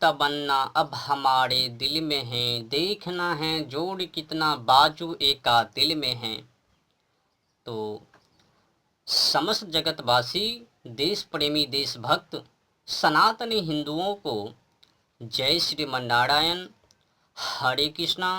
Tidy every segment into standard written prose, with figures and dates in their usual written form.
तमन्ना अब हमारे दिल में है, देखना है जोड़ कितना बाजू एका दिल में है। तो समस्त जगतवासी, देश प्रेमी, देशभक्त, सनातनी हिंदुओं को जय श्रीमन नारायण, हरे कृष्णा,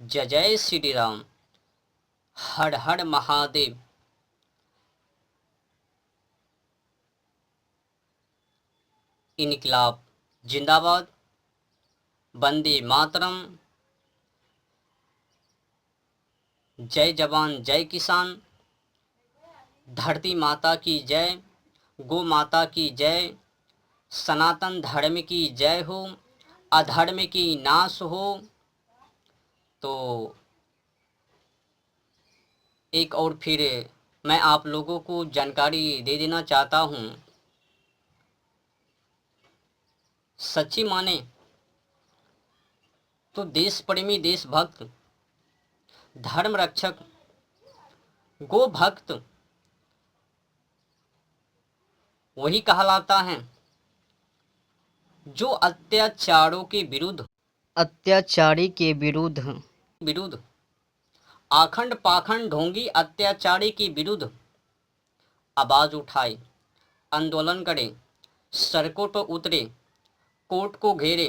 जय जय श्री राम, हर हर महादेव। इनकलाब जिंदाबाद, वंदे मातरम, जय जवान जय किसान, धरती माता की जय, गौ माता की जय, सनातन धर्म की जय हो, अधर्म की नाश हो। तो एक और फिर मैं आप लोगों को जानकारी दे देना चाहता हूँ। सच्ची माने तो देश प्रेमी, देशभक्त, धर्म रक्षक, गो भक्त वही कहलाता है जो अत्याचारी के विरुद्ध आखंड पाखंड ढोंगी अत्याचारी के विरुद्ध आवाज उठाए, आंदोलन करे, सड़कों पर उतरे, कोर्ट को घेरे,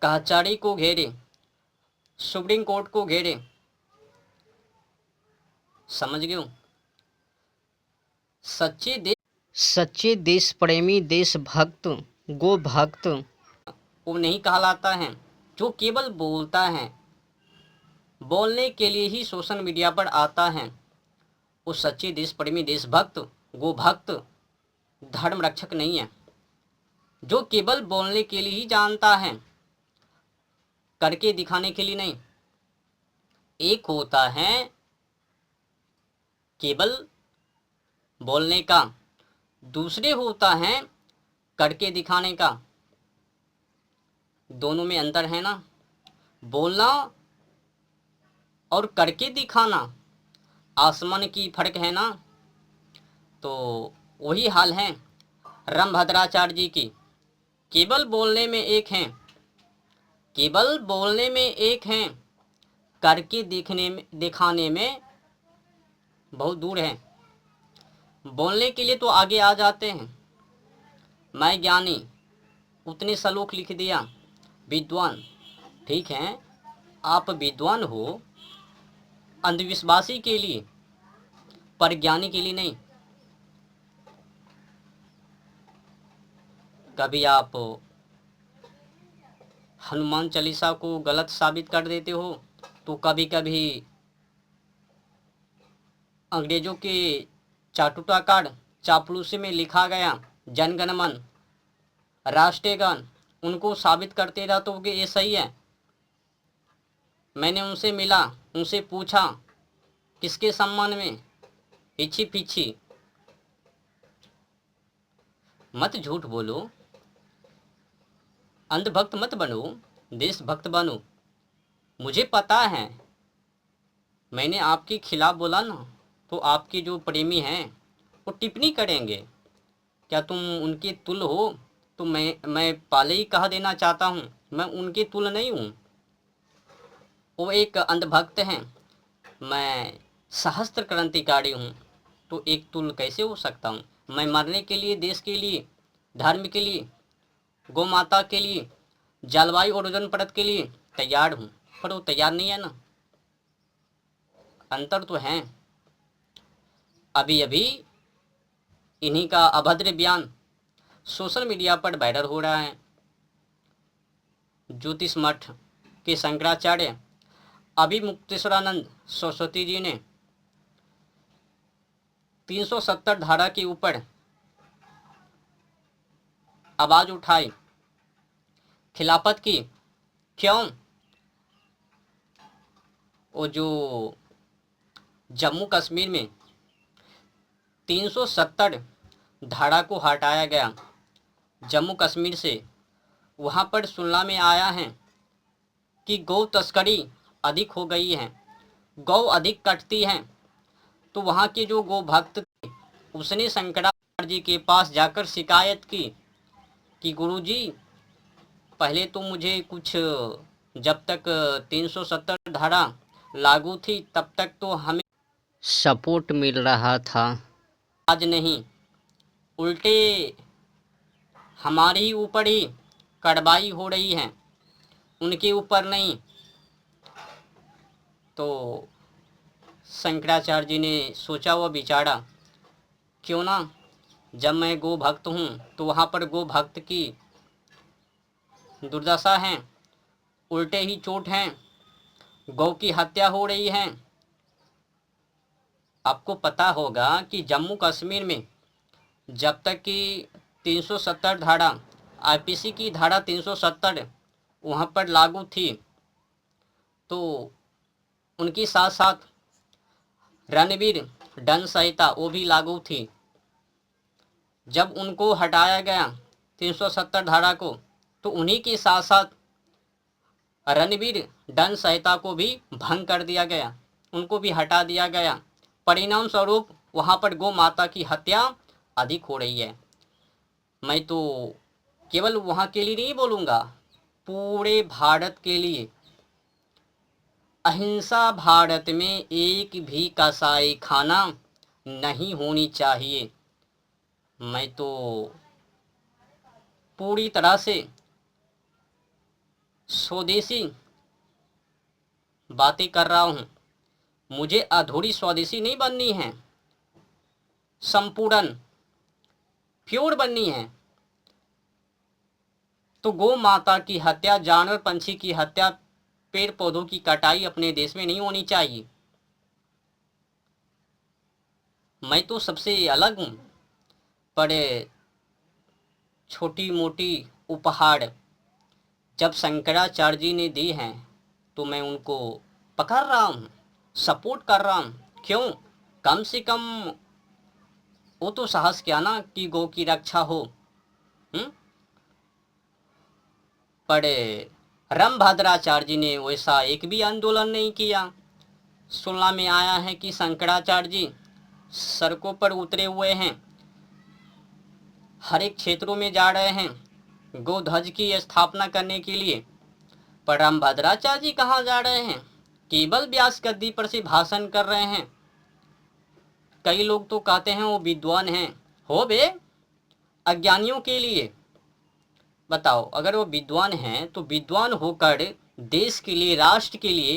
कचहरी को घेरे, सुप्रीम कोर्ट को घेरे। समझ गए? सच्चे देश प्रेमी, देशभक्त, गो भक्त वो नहीं कहलाता है जो केवल बोलता है, बोलने के लिए ही सोशल मीडिया पर आता है। वो सच्चे देश प्रेमी, देशभक्त, गो भक्त, धर्म रक्षक नहीं है, जो केवल बोलने के लिए ही जानता है, करके दिखाने के लिए नहीं। एक होता है केवल बोलने का, दूसरे होता है करके दिखाने का। दोनों में अंतर है ना। बोलना और करके दिखाना आसमान की फर्क है ना। तो वही हाल है रामभद्राचार्य जी की। केवल बोलने में एक हैं, केवल बोलने में एक हैं, करके दिखाने में बहुत दूर है। बोलने के लिए तो आगे आ जाते हैं, मैं ज्ञानी, उतने श्लोक लिख दिया, विद्वान। ठीक है, आप विद्वान हो अंधविश्वासी के लिए, पर ज्ञानी के लिए नहीं। कभी आप हनुमान चालीसा को गलत साबित कर देते हो, तो कभी कभी अंग्रेजों के चाटुटा कार्ड चापलूसी में लिखा गया जनगण मन राष्ट्रीय गान, उनको साबित करते रहते हो कि ये सही है। मैंने उनसे मिला, उनसे पूछा किसके सम्मान में, इच्छी पीछी। मत झूठ बोलो, अंधभक्त मत बनो, देशभक्त बनो। मुझे पता है, मैंने आपके खिलाफ बोला ना तो आपके जो प्रेमी हैं वो टिप्पणी करेंगे, क्या तुम उनके तुल हो? तो मैं पहले ही कह देना चाहता हूँ, मैं उनके तुल नहीं हूँ। वो एक अंधभक्त हैं, मैं सहस्त्र क्रांतिकारी हूँ। तो एक तुल कैसे हो सकता हूँ? मैं मरने के लिए, देश के लिए, धर्म के लिए, गौ माता के लिए, जलवायु और ओजोन परत के लिए तैयार हूँ, पर वो तैयार नहीं है ना। अंतर तो है। अभी अभी इन्हीं का अभद्र बयान सोशल मीडिया पर वायरल हो रहा है। ज्योतिष मठ के शंकराचार्य अभिमुक्तेश्वरानंद सरस्वती जी ने 370 धारा के ऊपर आवाज उठाई, खिलाफत की। क्यों? वो जो जम्मू कश्मीर में 370 धारा को हटाया गया जम्मू कश्मीर से, वहाँ पर सुनने में आया है कि गौ तस्करी अधिक हो गई है, गौ अधिक कटती है। तो वहाँ के जो गौ भक्त थे, उसने शंकराचार्य जी के पास जाकर शिकायत की कि गुरुजी, पहले तो मुझे कुछ, जब तक 370 धारा लागू थी तब तक तो हमें सपोर्ट मिल रहा था। आज नहीं, उल्टे हमारे ही ऊपर ही कार्रवाई हो रही है, उनके ऊपर नहीं। तो शंकराचार्य जी ने सोचा व विचारा, क्यों ना, जब मैं गो भक्त हूँ तो वहाँ पर गो भक्त की दुर्दशा है, उल्टे ही चोट हैं, गौ की हत्या हो रही है। आपको पता होगा कि जम्मू कश्मीर में जब तक कि 370 धारा, आईपीसी की धारा 370 वहाँ पर लागू थी, तो उनकी साथ साथ रणवीर दंड संहिता वो भी लागू थी। जब उनको हटाया गया 370 धारा को, तो उन्हीं के साथ साथ रणवीर दंड संहिता को भी भंग कर दिया गया, उनको भी हटा दिया गया। परिणाम स्वरूप वहाँ पर गौ माता की हत्या अधिक हो रही है। मैं तो केवल वहाँ के लिए नहीं बोलूँगा, पूरे भारत के लिए। अहिंसा भारत में एक भी कसाई खाना नहीं होनी चाहिए। मैं तो पूरी तरह से स्वदेशी बातें कर रहा हूँ, मुझे अधूरी स्वदेशी नहीं बननी है, संपूर्ण प्योर बननी है। तो गौ माता की हत्या, जानवर पंछी की हत्या, पेड़ पौधों की कटाई अपने देश में नहीं होनी चाहिए। मैं तो सबसे अलग हूँ, पर छोटी मोटी उपहार जब शंकराचार्य जी ने दी हैं तो मैं उनको पकड़ रहा हूँ, सपोर्ट कर रहा हूँ। क्यों? कम से कम वो तो साहस किया ना कि गौ की रक्षा हो। पर रामभद्राचार्य जी ने वैसा एक भी आंदोलन नहीं किया। सुनने में आया है कि शंकराचार्य जी सड़कों पर उतरे हुए हैं, हर एक क्षेत्रों में जा रहे हैं गौ ध्वज की स्थापना करने के लिए। पर रामभद्राचार्य जी कहाँ जा रहे हैं? केवल व्यास गद्दी पर से भाषण कर रहे हैं। कई लोग तो कहते हैं वो विद्वान हैं। हो बे, अज्ञानियों के लिए बताओ, अगर वो विद्वान हैं तो विद्वान होकर देश के लिए, राष्ट्र के लिए,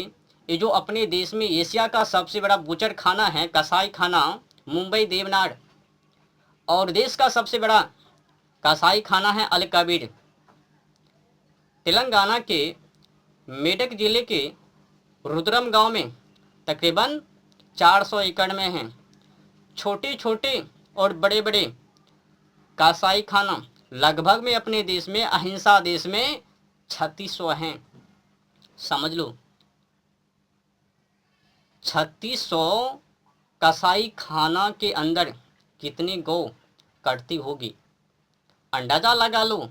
ये जो अपने देश में एशिया का सबसे बड़ा बुचर खाना है, कसाई खाना, मुंबई देवनार, और देश का सबसे बड़ा कसाई खाना है अल कबीर, तेलंगाना के मेडक जिले के रुद्रम गांव में तकरीबन 400 एकड़ में हैं। छोटे छोटे और बड़े बड़े कसाई खाना लगभग में अपने देश में, अहिंसा देश में 3600 हैं। समझ लो, 3600 कसाई खाना के अंदर कितनी गौ कटती होगी, अंदाजा लगा लो।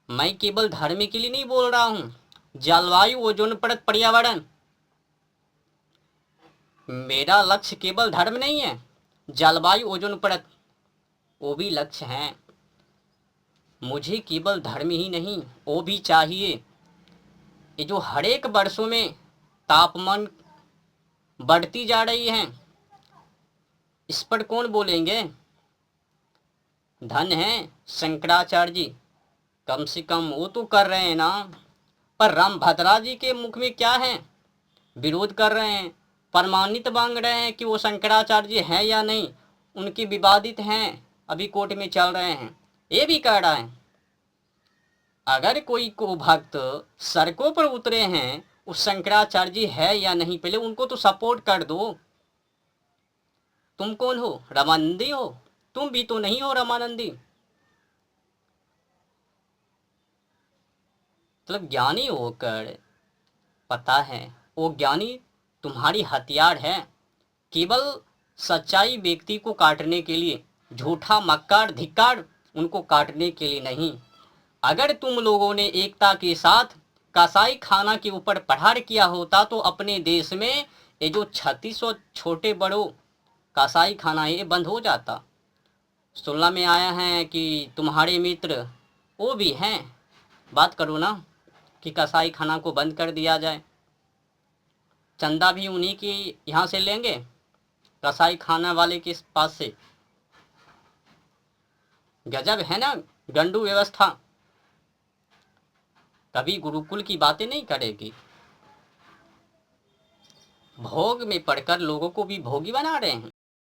मैं केवल धर्म के लिए नहीं बोल रहा हूँ, जलवायु, ओजोन परत, पर्यावरण, मेरा लक्ष्य केवल धर्म नहीं है, जलवायु, ओजोन परत वो भी लक्ष्य हैं। मुझे केवल धर्म ही नहीं, वो भी चाहिए। ये जो हर एक वर्षों में तापमान बढ़ती जा रही है, इस पर कौन बोलेंगे? धन है शंकराचार्य जी, कम से कम वो तो कर रहे हैं ना। पर रामभद्रा जी के मुख में क्या है? विरोध कर रहे हैं, प्रमाणित मांग रहे हैं कि वो शंकराचार्य जी हैं या नहीं, उनकी विवादित हैं, अभी कोर्ट में चल रहे हैं। ये भी कह रहा है अगर कोई को भक्त सड़कों पर उतरे हैं, उस शंकराचार्य जी है या नहीं, पहले उनको तो सपोर्ट कर दो। तुम कौन हो? रामानंदी हो? तुम भी तो नहीं हो रामानंदी। मतलब ज्ञानी होकर पता है, वो ज्ञानी तुम्हारी हथियार है, केवल सच्चाई व्यक्ति को काटने के लिए, झूठा मक्कार धिक्कार उनको काटने के लिए नहीं। अगर तुम लोगों ने एकता के साथ कसाई खाना के ऊपर प्रहार किया होता तो अपने देश में ये जो 3600 छोटे बड़ों कसाई खाना ये बंद हो जाता। सुनने में आया है कि तुम्हारे मित्र वो भी हैं, बात करो ना कि कसाई खाना को बंद कर दिया जाए, चंदा भी उन्हीं की यहाँ से लेंगे, कसाई खाना वाले के पास से। गजब है ना गंडू व्यवस्था, कभी गुरुकुल की बातें नहीं करेगी। भोग में पड़कर लोगों को भी भोगी बना रहे हैं।